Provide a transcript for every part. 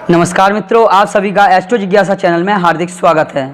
नमस्कार मित्रों, आप सभी का एस्ट्रो जिज्ञासा चैनल में हार्दिक स्वागत है।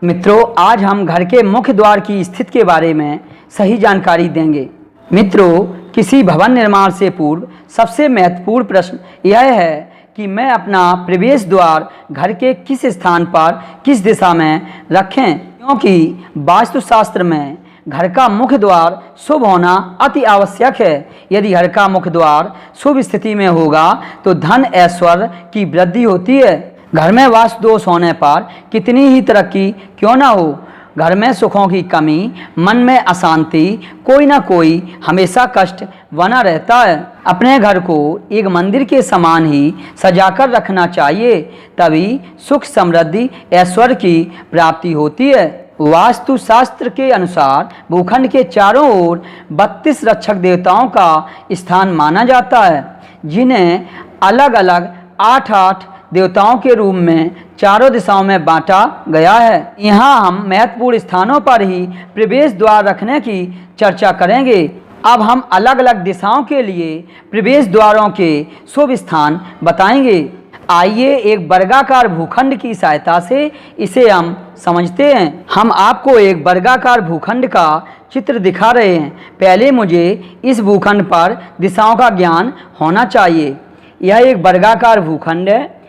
मित्रों, आज हम घर के मुख्य द्वार की स्थिति के बारे में सही जानकारी देंगे। मित्रों, किसी भवन निर्माण से पूर्व सबसे महत्वपूर्ण प्रश्न यह है कि मैं अपना प्रवेश द्वार घर के किस स्थान पर किस दिशा में रखें, क्योंकि वास्तुशास्त्र में घर का मुख्य द्वार शुभ होना अति आवश्यक है। यदि घर का मुख्य द्वार शुभ स्थिति में होगा तो धन ऐश्वर्य की वृद्धि होती है। घर में वास्तु दोष होने पर कितनी ही तरक्की क्यों ना हो, घर में सुखों की कमी, मन में अशांति, कोई ना कोई हमेशा कष्ट बना रहता है। अपने घर को एक मंदिर के समान ही सजाकर रखना चाहिए, तभी सुख समृद्धि ऐश्वर्य की प्राप्ति होती है। वास्तुशास्त्र के अनुसार भूखंड के चारों ओर 32 रक्षक देवताओं का स्थान माना जाता है, जिन्हें अलग अलग 8-8 देवताओं के रूप में चारों दिशाओं में बांटा गया है। यहाँ हम महत्वपूर्ण स्थानों पर ही प्रवेश द्वार रखने की चर्चा करेंगे। अब हम अलग अलग दिशाओं के लिए प्रवेश द्वारों के शुभ स्थान बताएंगे। आइए एक वर्गाकार भूखंड की सहायता से इसे हम समझते हैं। हम आपको एक वर्गाकार भूखंड का चित्र दिखा रहे हैं। पहले मुझे इस भूखंड पर दिशाओं का ज्ञान होना चाहिए। यह एक वर्गाकार भूखंड है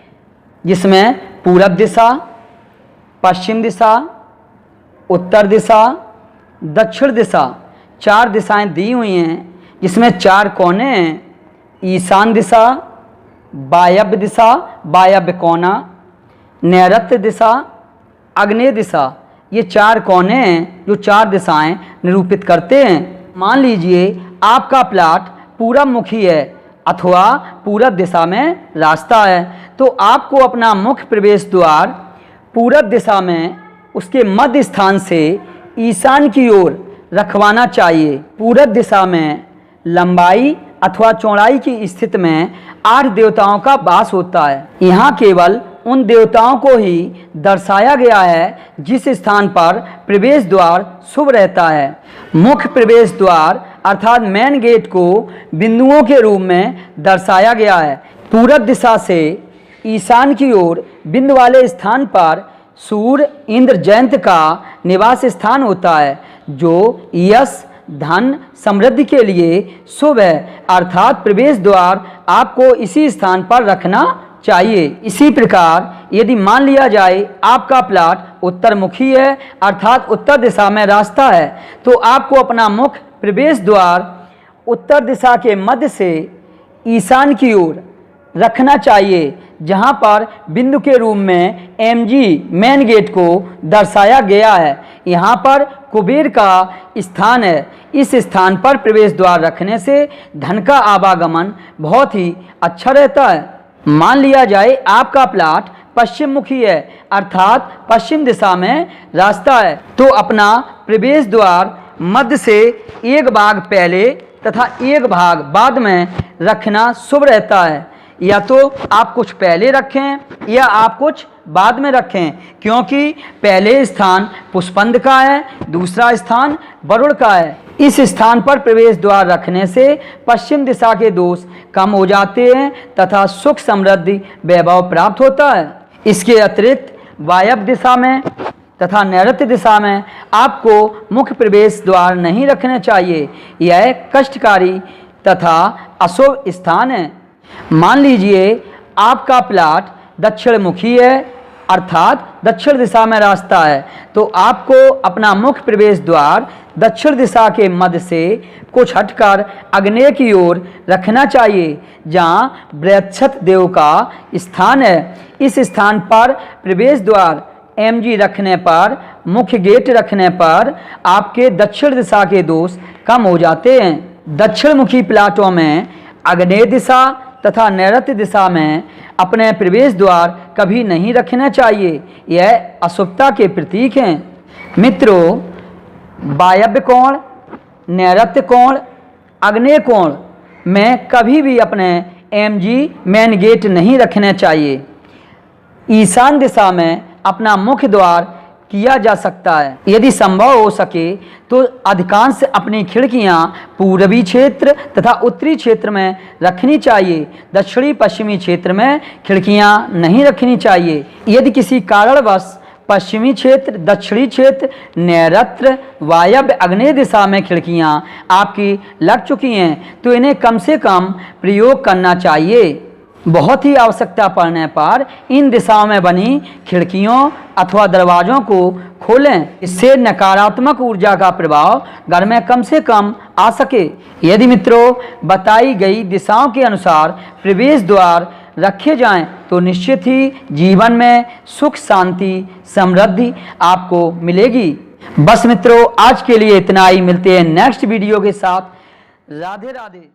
जिसमें पूरब दिशा, पश्चिम दिशा, उत्तर दिशा, दक्षिण दिशा 4 दिशाएं दी हुई हैं, जिसमें 4 कोने हैं। ईशान दिशा, वायव्य दिशा, वायव्य कोना, नैऋत्य दिशा, आग्नेय दिशा, ये 4 कोने हैं जो 4 दिशाएं निरूपित करते हैं। मान लीजिए आपका प्लाट पूरब मुखी है अथवा पूरब दिशा में रास्ता है, तो आपको अपना मुख्य प्रवेश द्वार पूरब दिशा में उसके मध्य स्थान से ईशान की ओर रखवाना चाहिए। पूरब दिशा में लंबाई अथवा चौड़ाई की स्थिति में 8 देवताओं का वास होता है। यहाँ केवल उन देवताओं को ही दर्शाया गया है जिस स्थान पर प्रवेश द्वार शुभ रहता है। मुख्य प्रवेश द्वार अर्थात मेन गेट को बिंदुओं के रूप में दर्शाया गया है। पूरब दिशा से ईशान की ओर बिंदु वाले स्थान पर सूर्य इंद्र जयंत का निवास स्थान होता है, जो यश धन समृद्धि के लिए शुभ है, अर्थात प्रवेश द्वार आपको इसी स्थान पर रखना चाहिए। इसी प्रकार यदि मान लिया जाए आपका प्लाट उत्तर मुखी है अर्थात उत्तर दिशा में रास्ता है, तो आपको अपना मुख्य प्रवेश द्वार उत्तर दिशा के मध्य से ईशान की ओर रखना चाहिए, जहां पर बिंदु के रूप में MG मेन गेट को दर्शाया गया है। यहाँ पर कुबेर का स्थान है। इस स्थान पर प्रवेश द्वार रखने से धन का आवागमन बहुत ही अच्छा रहता है। मान लिया जाए आपका प्लाट पश्चिम मुखी है अर्थात पश्चिम दिशा में रास्ता है, तो अपना प्रवेश द्वार मध्य से एक भाग पहले तथा एक भाग बाद में रखना शुभ रहता है। या तो आप कुछ पहले रखें या आप कुछ बाद में रखें, क्योंकि पहले स्थान पुष्पंद का है, दूसरा स्थान वरुण का है। इस स्थान पर प्रवेश द्वार रखने से पश्चिम दिशा के दोष कम हो जाते हैं तथा सुख समृद्धि वैभव प्राप्त होता है। इसके अतिरिक्त वायव्य दिशा में तथा नैऋत्य दिशा में आपको मुख्य प्रवेश द्वार नहीं रखने चाहिए। यह कष्टकारी तथा अशुभ स्थान है। मान लीजिए आपका प्लाट दक्षिण मुखी है अर्थात दक्षिण दिशा में रास्ता है, तो आपको अपना मुख्य प्रवेश द्वार दक्षिण दिशा के मध्य से कुछ हटकर आग्नेय की ओर रखना चाहिए, जहां बृहस्पति देव का स्थान है। इस स्थान पर प्रवेश द्वार MG रखने पर, मुख्य गेट रखने पर आपके दक्षिण दिशा के दोष कम हो जाते हैं। दक्षिण मुखी प्लाटों में आग्नेय दिशा तथा नैऋत्य दिशा में अपने प्रवेश द्वार कभी नहीं रखना चाहिए। यह अशुभता के प्रतीक हैं। मित्रों, वायव्य कोण, नैऋत्य कोण, आग्नेय कोण में कभी भी अपने MG मेन गेट नहीं रखने चाहिए। ईशान दिशा में अपना मुख्य द्वार किया जा सकता है। यदि संभव हो सके तो अधिकांश अपनी खिड़कियां पूर्वी क्षेत्र तथा उत्तरी क्षेत्र में रखनी चाहिए। दक्षिणी पश्चिमी क्षेत्र में खिड़कियां नहीं रखनी चाहिए। यदि किसी कारणवश पश्चिमी क्षेत्र, दक्षिणी क्षेत्र, नैऋत्य, वायव्य, आग्नेय दिशा में खिड़कियां आपकी लग चुकी हैं तो इन्हें कम से कम प्रयोग करना चाहिए। बहुत ही आवश्यकता पड़ने पर इन दिशाओं में बनी खिड़कियों अथवा दरवाज़ों को खोलें। इससे नकारात्मक ऊर्जा का प्रभाव घर में कम से कम आ सके। यदि मित्रों बताई गई दिशाओं के अनुसार प्रवेश द्वार रखे जाएं तो निश्चित ही जीवन में सुख, शांति, समृद्धि आपको मिलेगी। बस मित्रों आज के लिए इतना ही। मिलते हैं नेक्स्ट वीडियो के साथ। राधे राधे।